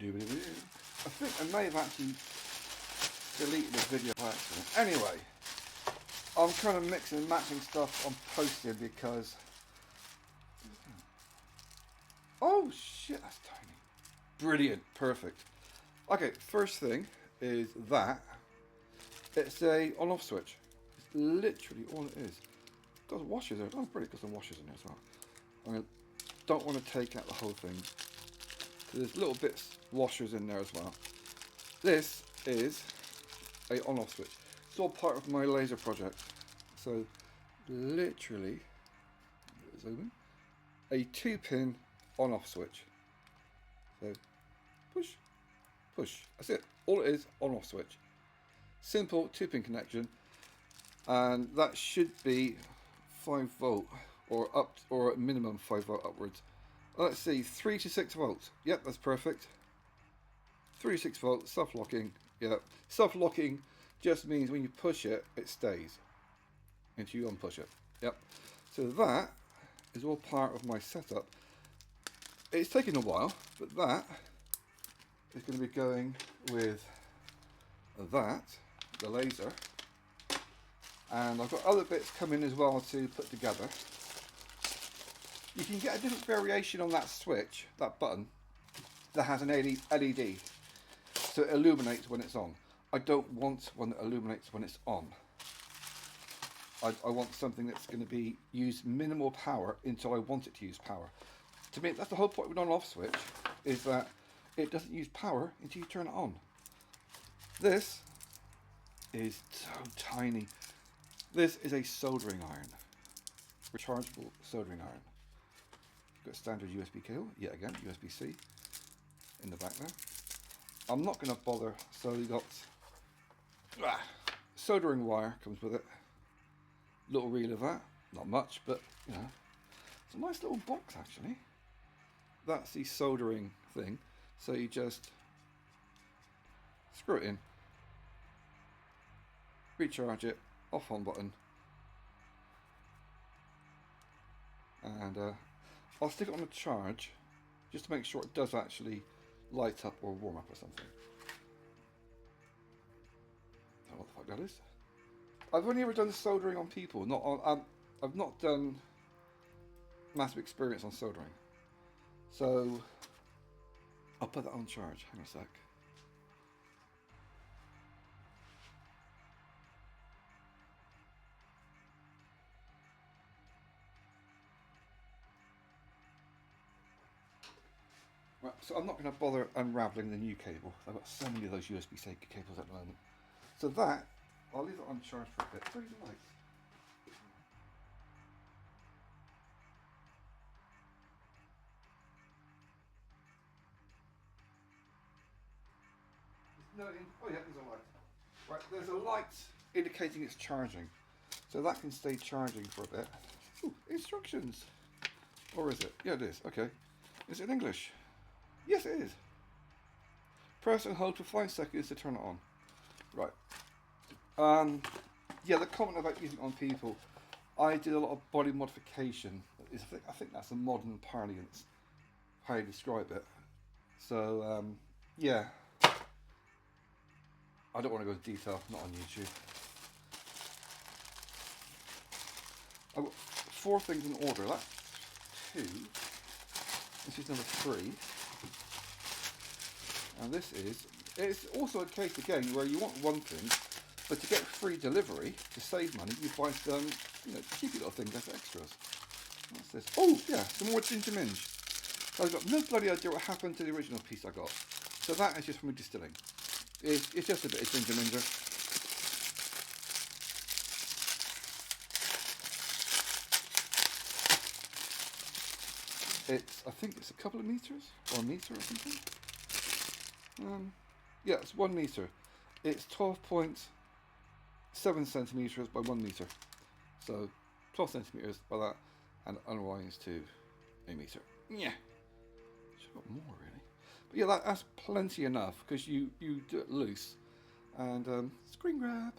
I think I may have actually deleted this video by accident. Anyway, I'm kind of mixing and matching stuff on posting because... Oh shit, that's tiny. Brilliant, perfect. Okay, first thing is that it's a on-off switch. It's literally all it is. Got some washers there. Oh, brilliant, got some washers in there as well. I don't want to take out the whole thing. There's little bits, washers in there as well. This is a on-off switch. It's all part of my laser project. So, literally, zoom in, a 2-pin on-off switch. So, push, push. That's it. All it is, on-off switch. Simple 2-pin connection, and that should be 5 volt or at minimum 5 volt upwards. Let's see, 3 to 6 volts. Yep, that's perfect. 3 to 6 volts, self-locking. Yep, self-locking just means when you push it, it stays until you unpush it. Yep. So that is all part of my setup. It's taken a while, but that is going to be going with that, the laser, and I've got other bits coming as well to put together. You can get a different variation on that switch, that button, that has an LED, so it illuminates when it's on. I don't want one that illuminates when it's on. I want something that's going to be use minimal power until I want it to use power. To me, that's the whole point with an on-off switch, is that it doesn't use power until you turn it on. This is so tiny. This is a soldering iron, rechargeable soldering iron. Got a standard USB cable, yet again, USB-C in the back there. I'm not going to bother, so you got soldering wire comes with it. Little reel of that, not much, but you know, it's a nice little box actually. That's the soldering thing, so you just screw it in, recharge it, off on button, and I'll stick it on a charge just to make sure it does actually light up or warm up or something. I don't know what the fuck that is. I've only ever done soldering on people, not on. I've not done massive experience on soldering, so I'll put that on charge. Hang on a sec. Right, so I'm not going to bother unraveling the new cable. I've got so many of those USB-C cables at the moment. So that, I'll leave it on charge for a bit. Where's the lights? No, oh yeah, there's a light. Right, there's a light indicating it's charging. So that can stay charging for a bit. Ooh, instructions. Or is it? Yeah, it is. Okay. Is it in English? Yes, it is. Press and hold for 5 seconds to turn it on. Right. Yeah, the comment about using it on people, I did a lot of body modification. I think that's a modern parlance, how you describe it. So, yeah. I don't want to go into detail, not on YouTube. I've got 4 things in order. That's 2. This is number 3. And this is, it's also a case again where you want one thing, but to get free delivery, to save money, you buy some, you know, cheeky little things as extras. What's this? Oh, yeah, some more ginger minge. I've got no bloody idea what happened to the original piece I got. So that is just from distilling. It's just a bit of ginger minger. I think it's a couple of meters, or a meter or something. Yeah, it's 1 meter. It's 12.7 centimeters by 1 meter. So 12 centimeters by that, and unwinds to a meter. Yeah, should have got more really. But yeah, that's plenty enough because you do it loose, and screen grab.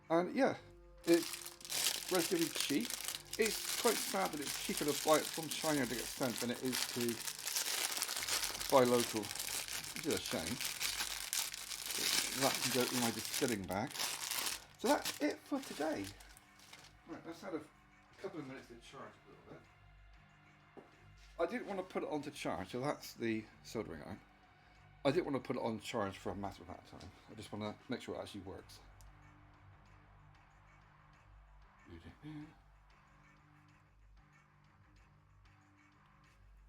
And yeah, it's relatively cheap. It's quite sad that it's cheaper to buy it from China to get sent than it is to buy local. which is a shame. That can go in my distilling bag. So that's it for today. Right, let's have a couple of minutes to charge a little bit. I didn't want to put it on to charge, so that's the soldering iron. I didn't want to put it on charge for a massive amount of time. I just want to make sure it actually works.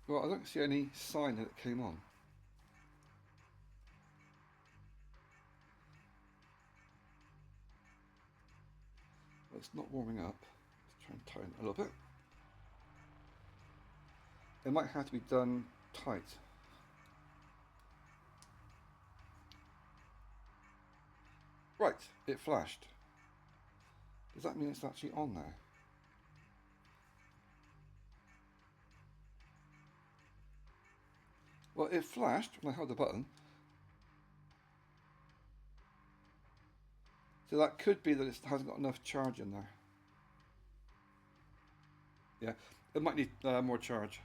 Well, I don't see any sign that it came on. Well, it's not warming up. Let's try and tighten it a little bit. It might have to be done tight. Right, it flashed. Does that mean it's actually on now? Well, it flashed when I held the button. So that could be that it hasn't got enough charge in there. Yeah, it might need more charge.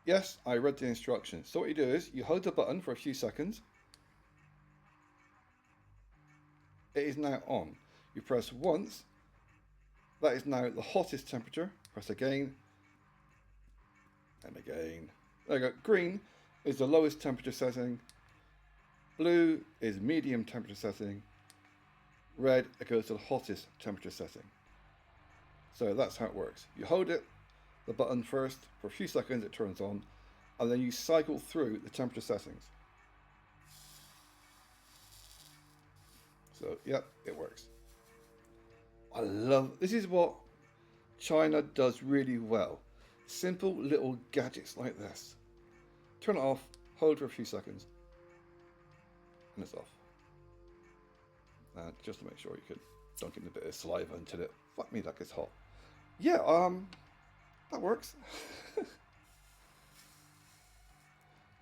Yes, I read the instructions. So what you do is you hold the button for a few seconds. It is now on. You press once. That is now the hottest temperature. Press again. And again. There you go. Green is the lowest temperature setting. Blue is medium temperature setting. Red, it goes to the hottest temperature setting. So that's how it works. You hold it, the button first, for a few seconds it turns on, and then you cycle through the temperature settings. So, yep, it works. I love, this is what China does really well. Simple little gadgets like this. Turn it off, hold for a few seconds, and it's off. Just to make sure you can dunk in a bit of saliva until it, fuck me, that gets hot. Yeah, that works.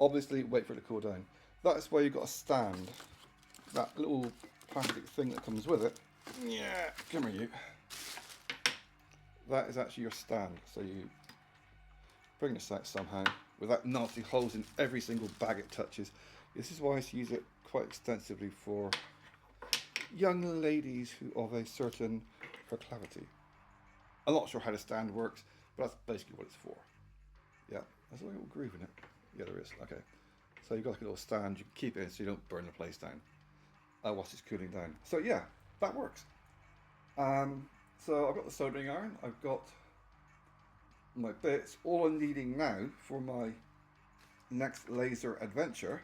Obviously, wait for it to cool down. That's why you've got a stand. That little plastic thing that comes with it. Yeah, come here you. That is actually your stand. So you bring this out somehow without nasty holes in every single bag it touches. This is why I use it quite extensively for young ladies who of a certain proclivity. I'm not sure how the stand works, but that's basically what it's for. Yeah, there's a little groove in it. Yeah, there is. Okay. So you've got like a little stand, you can keep it in so you don't burn the place down whilst it's cooling down. So yeah, that works. So I've got the soldering iron, I've got my bits. All I'm needing now for my next laser adventure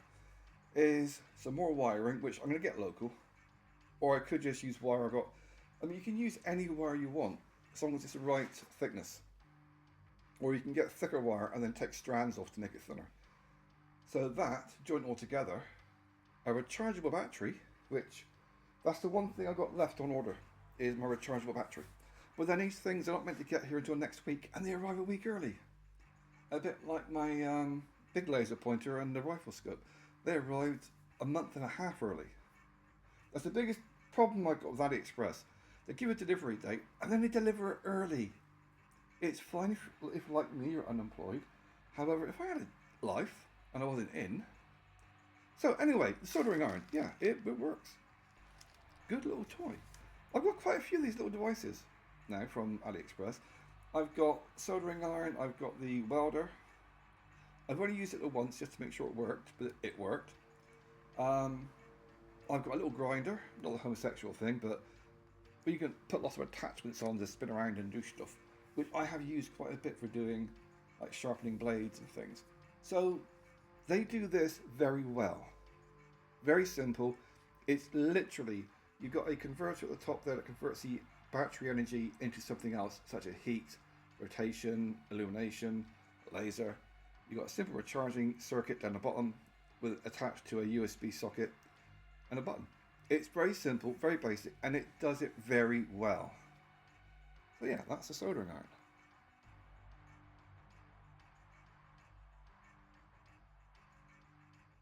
is some more wiring, which I'm going to get local. Or I could just use wire I've got. I mean, you can use any wire you want, as long as it's the right thickness. Or you can get thicker wire and then take strands off to make it thinner. So that, joined all together, a rechargeable battery, which, that's the one thing I've got left on order, is my rechargeable battery. But then these things are not meant to get here until next week, and they arrive a week early. A bit like my big laser pointer and the rifle scope. They arrived a month and a half early. That's the biggest problem I've got with AliExpress. They give a delivery date, and then they deliver it early. It's fine if like me, you're unemployed. However, if I had a life, and I wasn't in. So anyway, the soldering iron, yeah, it works. Good little toy. I've got quite a few of these little devices now from AliExpress. I've got soldering iron, I've got the welder. I've only used it once just to make sure it worked, but it worked. I've got a little grinder, not a homosexual thing, but you can put lots of attachments on to spin around and do stuff, which I have used quite a bit for doing like sharpening blades and things. So they do this very well. Very simple. It's literally, you've got a converter at the top there that converts the battery energy into something else, such as heat, rotation, illumination, laser. You've got a simple recharging circuit down the bottom with attached to a USB socket and a button. It's very simple, very basic, and it does it very well. So yeah, that's the soldering iron.